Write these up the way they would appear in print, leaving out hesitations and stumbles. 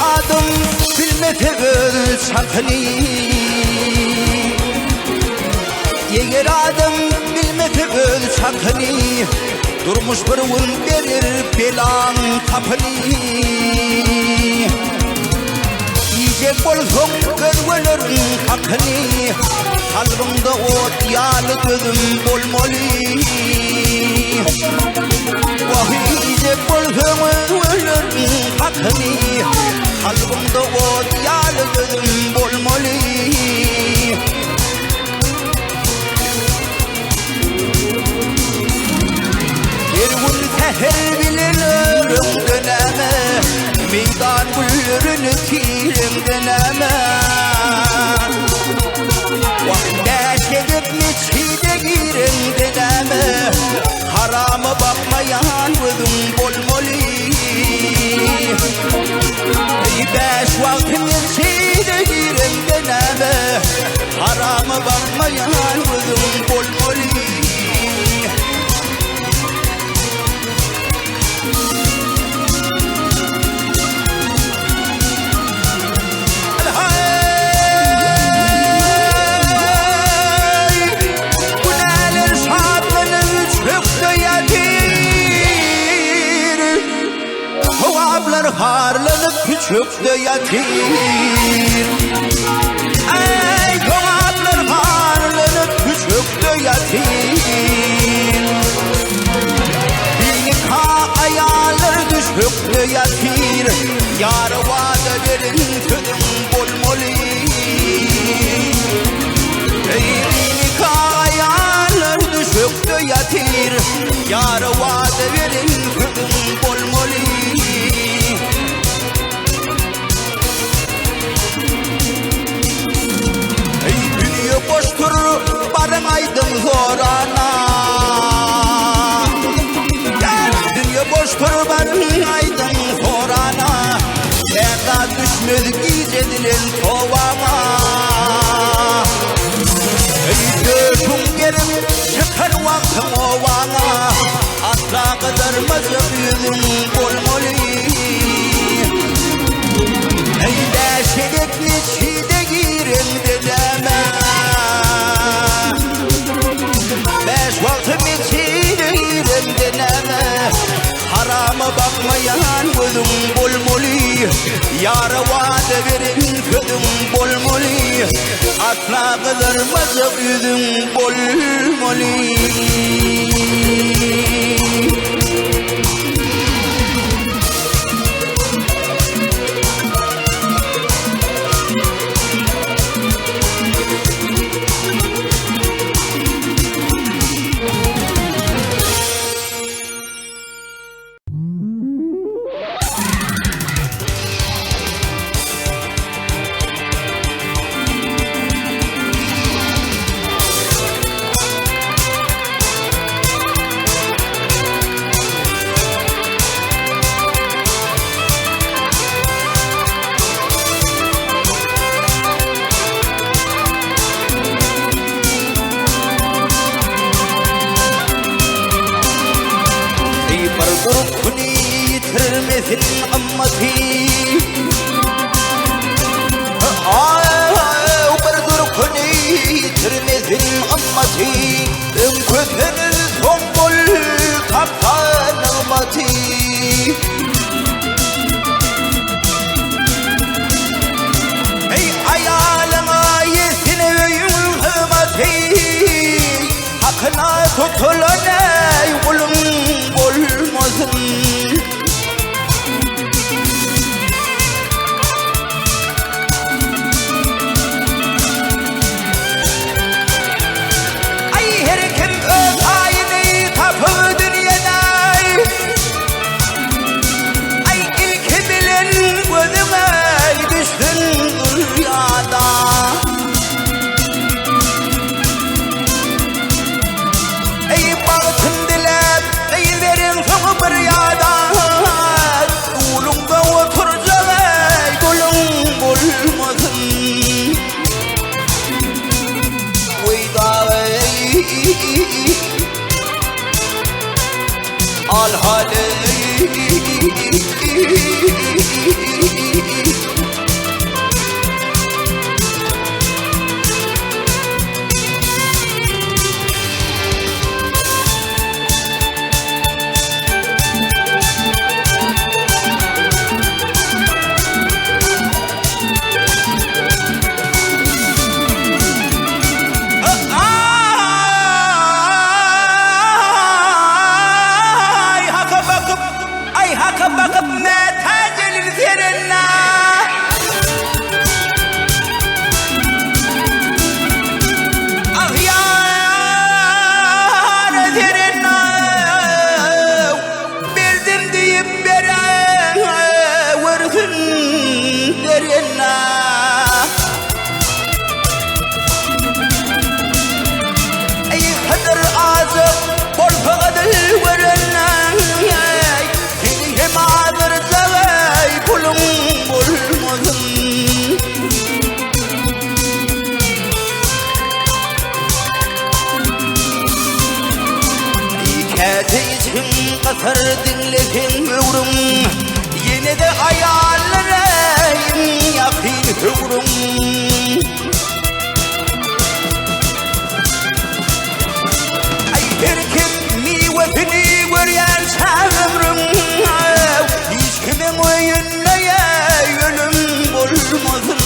adım bilmediğin sakını Yeger adım bilmediğin sakını Durmuş bir gün verir belan kapını Yiyecek bolsam görvelerin hakkını Kalbimde ot yağlı gözüm bolmalı Yiyecek bolsam görvelerin hakkını Kalbimde ot yağlı gözüm bolmalı Bir gün teher bilirim döneme Meydan güllerini tirim döneme Vakit edip miçhide girim döneme Harama bakmayan vüdüm bolmalı Beş vakit miçhide girim döneme Harama bakmayan vüdüm bolmalı Harlanıp küçükte yatir Ey kovaplar harlanıp küçükte yatir Binika ayarlar düşükte yatir Yar vade verin tüdüm bolmalı Ey binika ayarlar düşükte yatir Yar vade verin tüdüm bolmalı Boştur barın aydın zorana Dünya boştur barın aydın zorana Sevda düşmez gizedilen tovana Göğsüm gerim çıkar vaktim ovana Asla kıdırmazım yüzüm bolmalı Deşelik miçhide girim dedeme Beş vakti miçhide girim dedeme Harama bakmayan gözüm bolmalı Yara vade verin gözüm bolmalı Asla kıdırmazım yüzüm bolmalı بربركني ترمثل أمتي وبربركني ترمثل أمتي امكثن الثنبل تبقى نغمتي أي عيال ما يثني همتي حقنا تطلنا يقولون Ay herkim öz ayını kapı dünyada Ay ilki bilen gözüme düştün rüyada Ey baktın dilep ey verin sana bir yada Kulumda oturacak ey kulum bulmasın Veyda ey al hale bakıp metacelin yerine ah yar yerine bildim deyip veren vurgun derine ey kader azı bol fakadır verene Madır zavay kulum bulmazım İkateycim kasar dinletin hıvrım Yine de hayallereyim yakin hıvrım Ay erkek mivesini göryen çağımrım Kimin oyunlaya yönüm bulmasın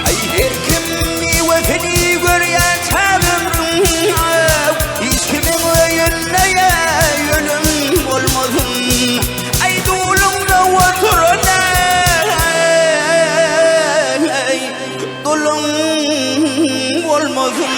Ay her kim mivesini göryen çağımrım Hiç kimin oyunlaya yönüm bulmasın Ay dulumda oturana Dulum olmasın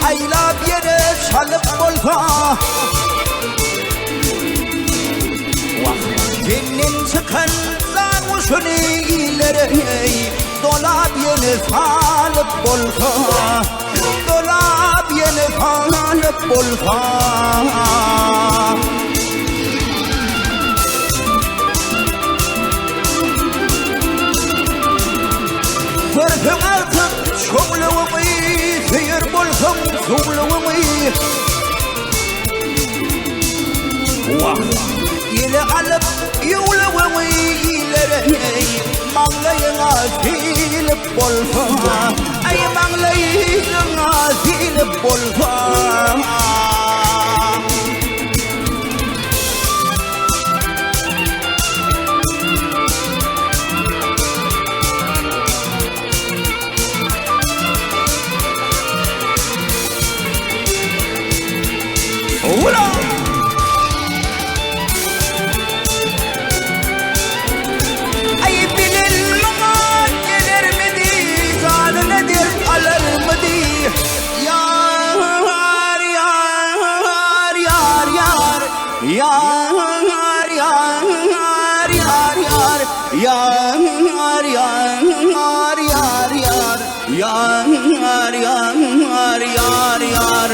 Aylab yere çalıp bolsa Senin çıkan sarhoşun iyileri Dolap yeni salıp bolsa Dolap yeni salıp bolsa Körpün artık şoğluğumu Seyir bolsam soğluğumu Vah Yine alıp yoluğumu ileri Mağlayına silip bolsa Ay mağlayına silip bolsa Ula! Ay bilin bana gelir mi di, zalı nedir alır mı di? Yar, yar, yar, yar, yar, yar, yar, yar, yar, yar, yar, yar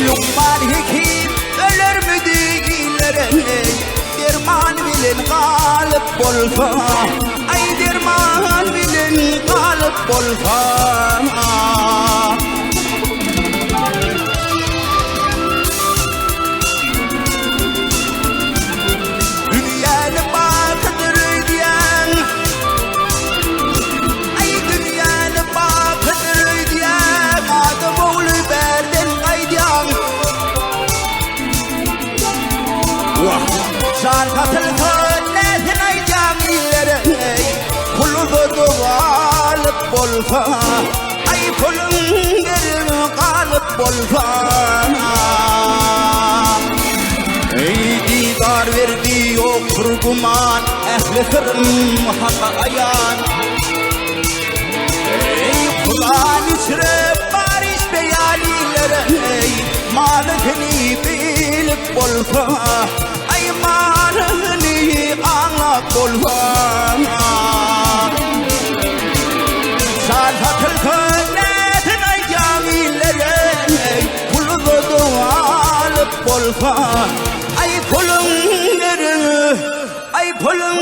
Lokman hekim ölür mü değillere Derman bilin galip bolsa Ay derman bilin galip bolsa bolsa ay pulundir qalip bolsa ey didar verdi yok kurguman ehli sırrım haka ayan ey Kur'an içre bariş beyaliler ey malını bilip bolsa ay malını anlap bolsa Satıl köyletin ay camilere Pulu alıp bolsa Ay pulun verin Ay pulun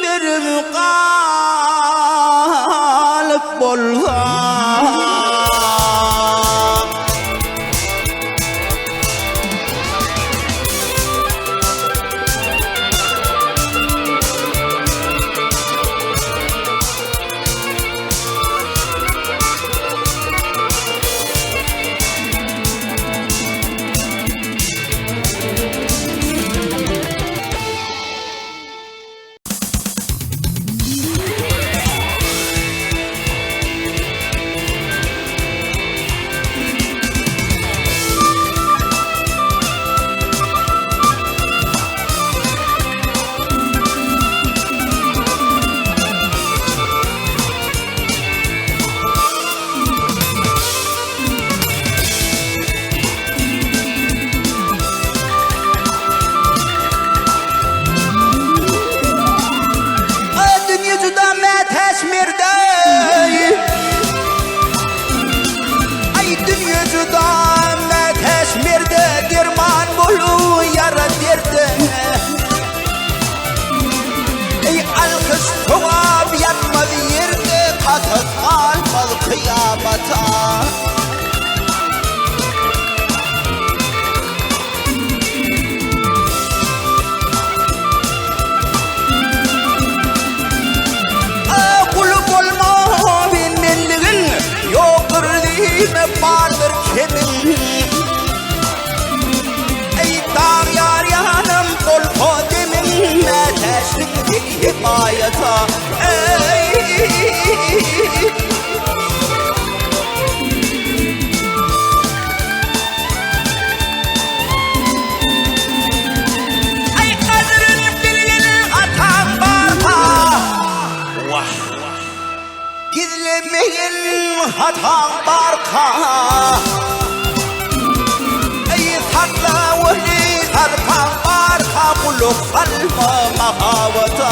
verin Kalıp bolsa Tuhaf yapmadı yerde katıp almalı kıyamata Kulüp olma bilmeliğin yoktur diyme vardır kimin Ey dağ yar yanım kol kodemin Neteşlik bir himayeta Ey Ay kadrin bilin atan barka Vah Gizlemeyin hatan barka Ey sakla veli sarkan barka Kuluk salma mahavata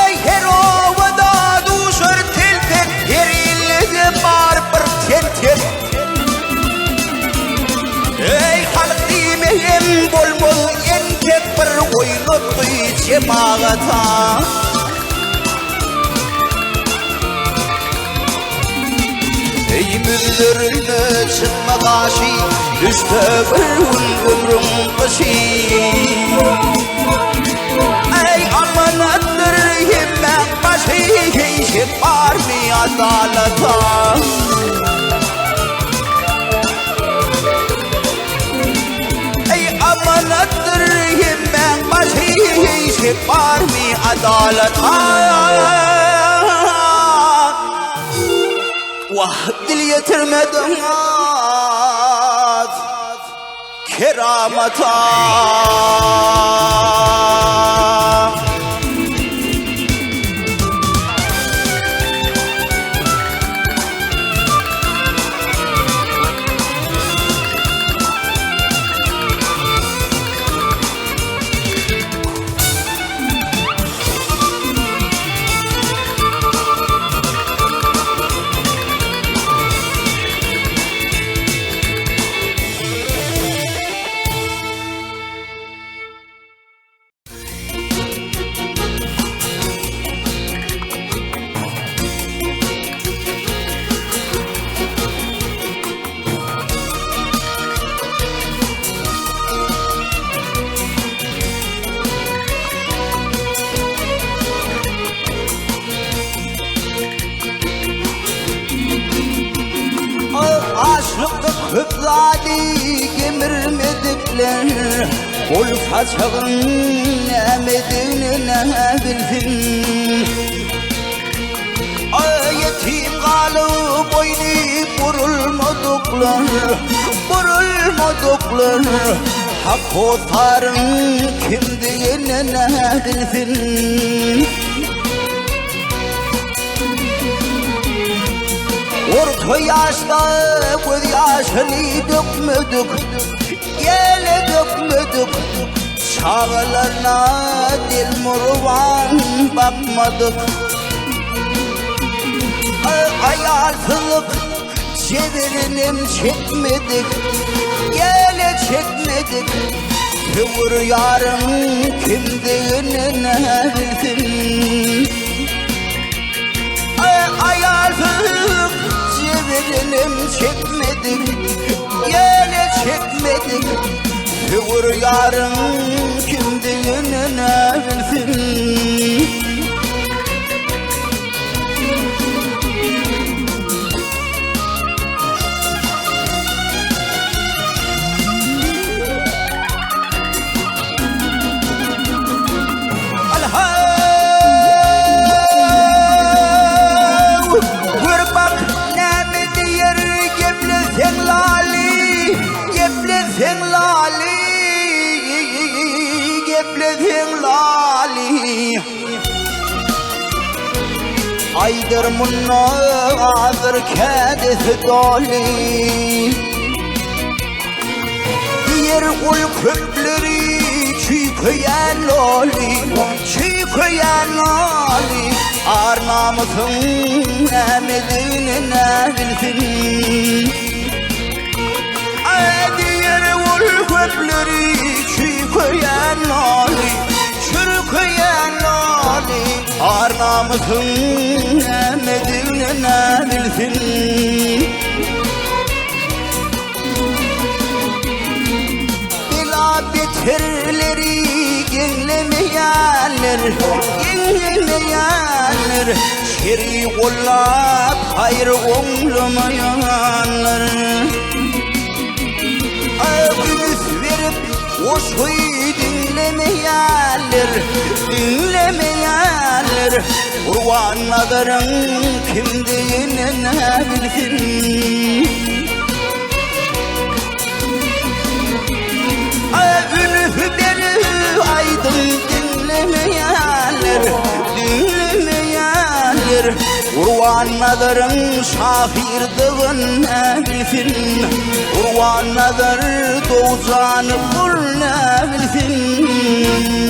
Ey herovada duşur tilpek Yerilledi bar bir tentet Ey halk dimeyim bolmol enkek bir oyunu duyce bağata Ey müdürünü çıkma kaşı Düştü bir ömrüm başı Ey amanattır himmet başı Heyşip var mı adalata Ey amanattır himmet başı Heyşip var mı adalata Vah dil yetirmedim az keramata Açlıkta köp zadi kemirmedikler Kol saçağın emedini ne bilsin Yetim kalıp oynayıp vurulmadıklar Hak kotarın kimdiğini ne bilsin Orta yaşta göz yaşını dökmedik Yele dökmedik Çağlarına dil murvan bakmadık Hayalsızlık çevirinim çekmedik Yele çekmedik Kıvır yarın kimdiğini ne bilsin Hayalsızlık çevirinim çekmedik Yele çekmedik Kıvır yarın kimdiğini ne bilsin Aydır munna ağzır kedisi doli Diğer ul köpleri çiğkeyen loli Ar namusun emedini ne bilsin Diğer ul köpleri çiğkeyen loli Ar namusun emedini ne bilsin Bila bitirleri genlemeyenler Şeri kollap hayır umlamayanlar Gümüş verip o şoyu dinlemeyenler Urvan nazarın kimdiğini ne bilsin Ünüfleri aydın dinlemeyenler Urvan nazarın şahirdığın ne bilsin Urvan nazar doğuzanı bul ne bilsin